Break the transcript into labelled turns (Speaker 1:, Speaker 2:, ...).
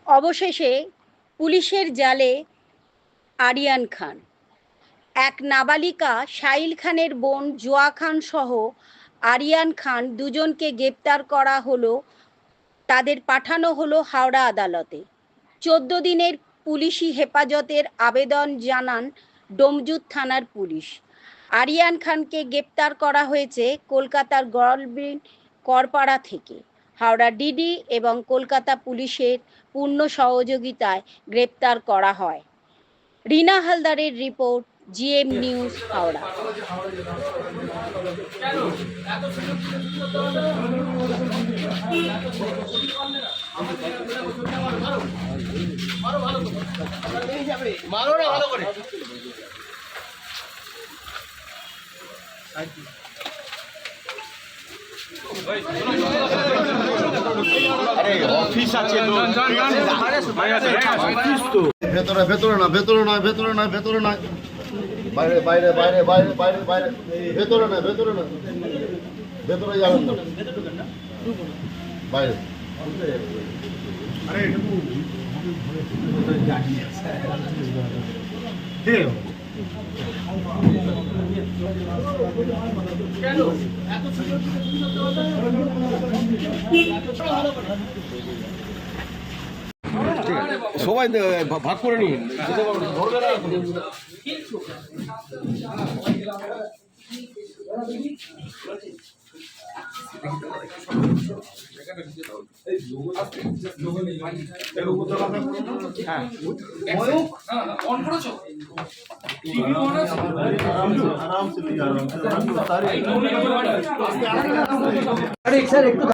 Speaker 1: অবশেষে পুলিশের জালে আরিয়ান খান। এক নাবালিকা সাহিল খানের বোন জোয়া খান সহ আরিয়ান খান দুজনকে গ্রেপ্তার করা হলো। তাদের পাঠানো হলো হাওড়া আদালতে। 14 দিনের পুলিশি হেফাজতের আবেদন জানান ডোমজুড় থানার পুলিশ। আরিয়ান খানকে গ্রেপ্তার করা হয়েছে কলকাতার গড়বিল করপাড়া থেকে। হাওড়া ডিডি এবং কলকাতা পুলিশের পূর্ণ সহযোগিতায় গ্রেপ্তার করা হয়। রিনা হালদারের report, GM news, Howrah.
Speaker 2: Office আছে
Speaker 3: ভেতরে ভেতরে না ভেতরে নয় ভেতরে নয় ভেতরে নয় বাইরে বাইরে বাইরে বাইরে বাইরে বাইরে ভেতরে না ভেতরে না ভেতরে যাবেন না বাইরে
Speaker 2: সবাই ভাগ করে নিন।
Speaker 3: স্যার একটু